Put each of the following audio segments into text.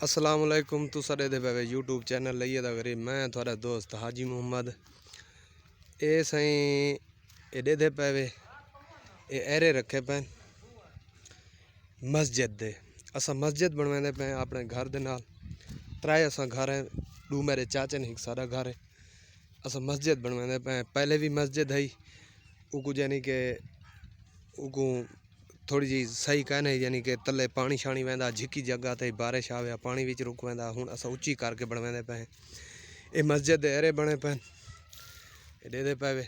अस्सलाम वालेकुम। तुस दे पे यूट्यूब चैनल लाइए दा करी मैं थोड़ा दोस्त हाजी मुहम्मद ए सही एडे दे पे ए एरे रखे पे मस्जिद दे असा मस्जिद बनवाते पे अपने घर दे नाल त्राए असा घर है दू मेरे चाचे ने एक सारा घर है असा मस्जिद बनवाते पे पहले भी मस्जिद है उको यानी कि उको थोड़ी जी सही कहने यानी कि तले पानी शानी वहदा झिकी जगह ते बारिश आवे पानी विच रुक वहदा हुण अस उच्ची करके बनवाते पे ये मस्जिद दे एरे बने पे एडे दे पे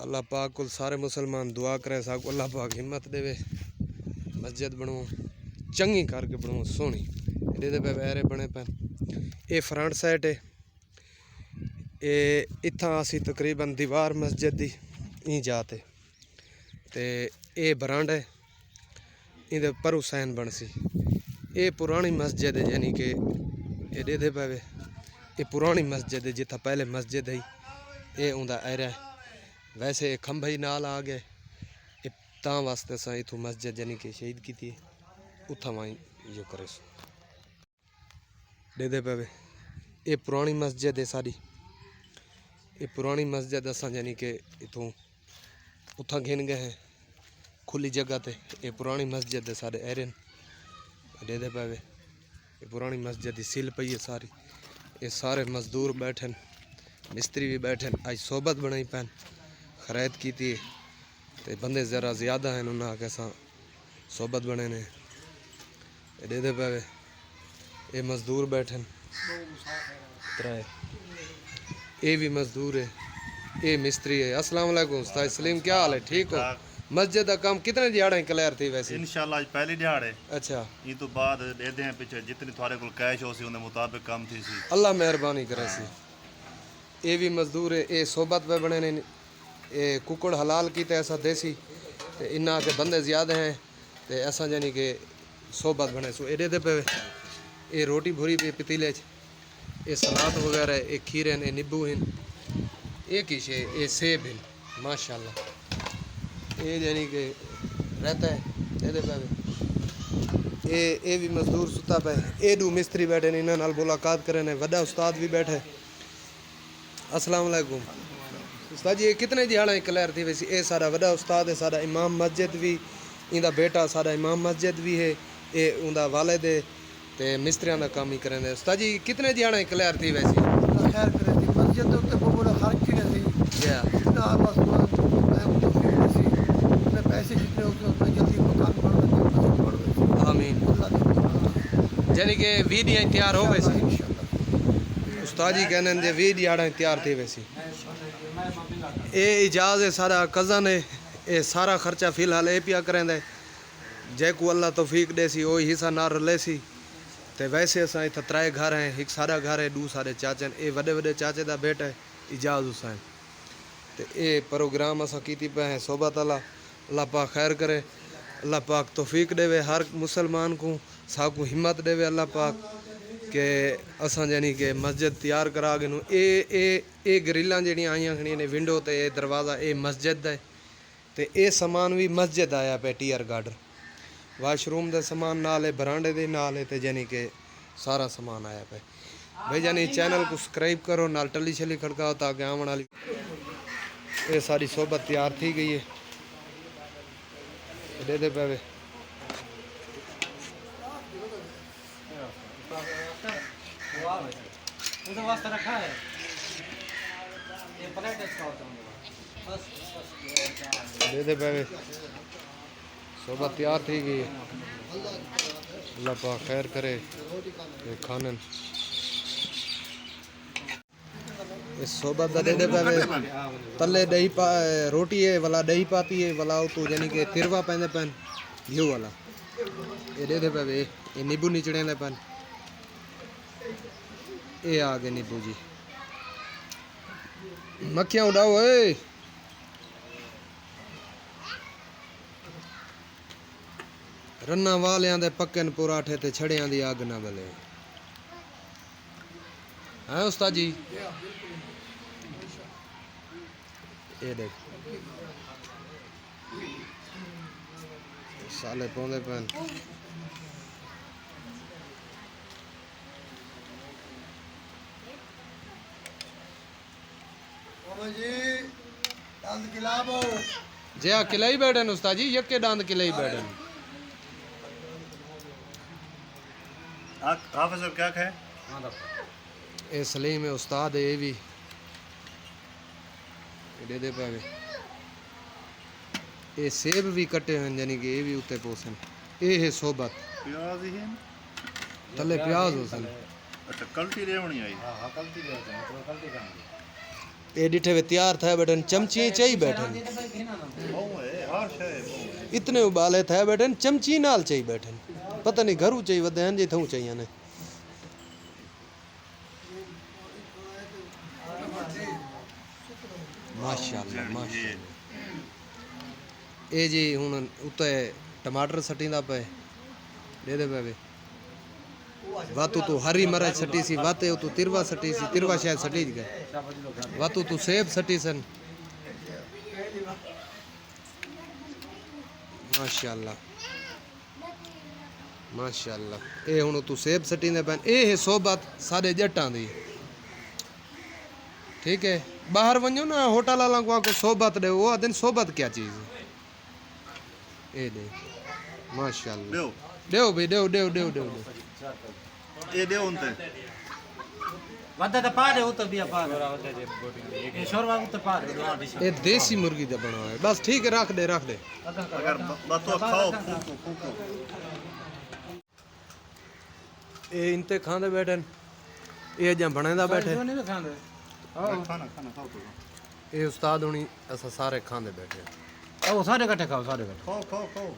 अल्लाह पाक को सारे मुसलमान दुआ करे साकू अल्लाह पाक हिम्मत देवे मस्जिद बनवाओ चंगी करके बनवाओ सोहनी एडे दे पे एरे बने पे ये फ्रंट साइड है ये इत्थां असी तकरीबन दीवार मस्जिद दी ई जाते ते ये बरांडा है इधर पर हुसैन बन सी ये पुरानी मस्जिद है यानी कि एडे दे पे ये पुरानी मस्जिद है जिथा पहले मस्जिद है ये उनका एरिया है वैसे खंभे नाल आ गए ये तां वास्ते असा इथों मस्जिद यानी कि शहीद की थी उथा वहीं जो करे सो दे पे ये पुरानी मस्जिद है सारी ये पुरानी मस्जिद असा यानी कि इथों उथा घिन गए हैं खुली जगह ते ये पुरानी मस्जिद है सारे एरियन दे पे ये पुरानी मस्जिद की सिल पई है सारी ये सारे मजदूर बैठे मिस्त्री भी बैठे आज सोबत बनाई पैन खरीद की थी ते बंदे ज़रा ज़्यादा हैं उन्हें आके सोबत बने ने दे पे ये मजदूर बैठे त्राए ये भी मजदूर है ये मिस्त्री है। अस्सलाम वालेकुम उस्ताद सलीम क्या हाल है ठीक हो मस्जिद का काम कितने दिहाड़े क्लियर थी वैसे इंशाल्लाह पहली दिहाड़े अच्छा ये तो बाद देते हैं पीछे जितनी थारे को कैश हो सी उनके मुताबिक काम थी सी अल्लाह मेहरबानी करे सी ये भी मजदूर है ये सोबत पे बने ने ये कुकड़ हलाल की ऐसा देसी ते इन्ना के बंदे ज़्यादा हैं ते ऐसा यानी कि सोबत बने सो एडे दे पे ये रोटी भूरी पे पतीले ये सलाद वगैरह ये खीरे हैं नींबू हैं ये किश है ये सेब हैं माशाल्लाह ये यानी कि रहता है ये पे ये भी मजदूर सुता पे ये दू मिस्त्री बैठे ने इन्होंने मुलाकात करे ने वड्डा उस्ताद भी बैठे। अस्सलाम वालेकुम उस्ताद जी ये कितने दिहाड़ा क्लियर थी वैसे ये सारा वड्डा उस्ताद है सारा इमाम मस्जिद भी इंदा बेटा सारा इमाम मस्जिद भी है ये उनका वालिद है ते मिस्त्रियों का काम ही करेंगे। उस्ताद जी कितने दिहाड़ा क्लियर थी वैसे खैर करे थी मस्जिद तो ते बोला खर्च की थी क्या इतना बस पैसे जितने उतने जल्दी मकान बढ़ आमीन यानी कि 20 दिहाड़े तैयार हो वैसे उस्ताद जी कहने जे 20 दिहाड़ा तैयार थे वैसे ये इजाज़ है सारा कज़न है ये सारा खर्चा फिलहाल ये पिया करेंदे जैको अल्लाह तौफीक दे सी वही हिस्सा ना रले सी ते वैसे असा इतना त्राए घर हैं एक सारा घर है दू सारे चाचे ये वड्डे वड्डे चाचे का बेटा है इजाज़ हुसैन ते ये प्रोग्राम असा कीती पे हैं सोबत अल्लाह पाक खैर करे अल्लाह पाक तौफीक देवे हर मुसलमान को साकू हिम्मत देवे अल्लाह पाक के असा यानी कि मस्जिद तैयार करा गए ये ग्रिल्लां जड़ियाँ आईयां खड़ियां ने विंडो ते ये दरवाज़ा ये मस्जिद है ते ये समान भी मस्जिद आया पे टीयर गार्डर वाशरूम दे समान नाल है बरांडे दे नाल है ते यानी कि सारा समान आया पे भाई यानी चैनल को सब्सक्राइब करो नाल टली छली खड़काओ ताकि आने वाली ये सारी सोबत तैयार थी गई है दे पे दे पे सोबत तैयार थी गई है अल्लाह पाक खैर करे खानन सोबत दे पे तले दही पा रोटी है वाला दही पाती है वाला तो यानी कि तिरवा पैंदे पैन घी वाला ये दे पे ये नींबू निचड़े दे पैन ये आ गए नींबू जी मक्खियाँ उड़ाओ ए रन्ना वालियां दे पक्के न पराठे ते छड़ियां दी अग ना बले हैं उस्ताद जी ये देख साले पौंदे पैन बाबू जी दंद खिलाओ जे आ किलाई बैठन उस्ताद जी यके दांद किलाई बैठन हाफिज साहब क्या खाए ए सलीम है उस्ताद है ये भी दे दे पावे ये सेब भी कटे हैं यानी कि ये भी उत्ते पोसन ये है सोबत प्याज ही है तले प्याज हो सन अच्छा कल्टी रेवणी आई ये डिठे वे तैयार था बैठन चमची चाहिए बैठन बहु है हर शय बहु है इतने उबाले था बैठन चमची नाल चाहिए बैठन पता नहीं घरू चाहिए वदे हन जे थऊ चाहिए ने माशाअल्लाह माशाअल्लाह ए जी हुन उत्ते टमाटर सटींदा पे दे दे पे वातू तू हरी मिर्च सटी सी वाते तू तिरवा सटी सी तिरवा शायद सटी गए वातू तू सेब सटी सन माशाअल्लाह माशाअल्लाह ए हुन तू सेब सटींदे पैन ए है सोबत साडे जट्टां दी ठीक है बाहर वञो ना होटल वाला को सोबत दे वो दिन सोबत क्या चीज है ए दे माशाअल्लाह देओ देओ भाई देओ देओ देओ देओ ये देओ उनते वद्दा तो पार है वो तो भी पार ये शोरवा तो पार है ये देसी मुर्गी दा बना है बस ठीक है रख दे अगर बातो खाओ फूको ये इनते खांदे बैठन ये जहाँ बनेदा बैठे नहीं खांदे खाना खाना खाओ तो ये उस्ताद हुनी असा सारे खांदे बैठे ओ सारे इकट्ठे खाओ सारे इकट्ठे खाओ खाओ खाओ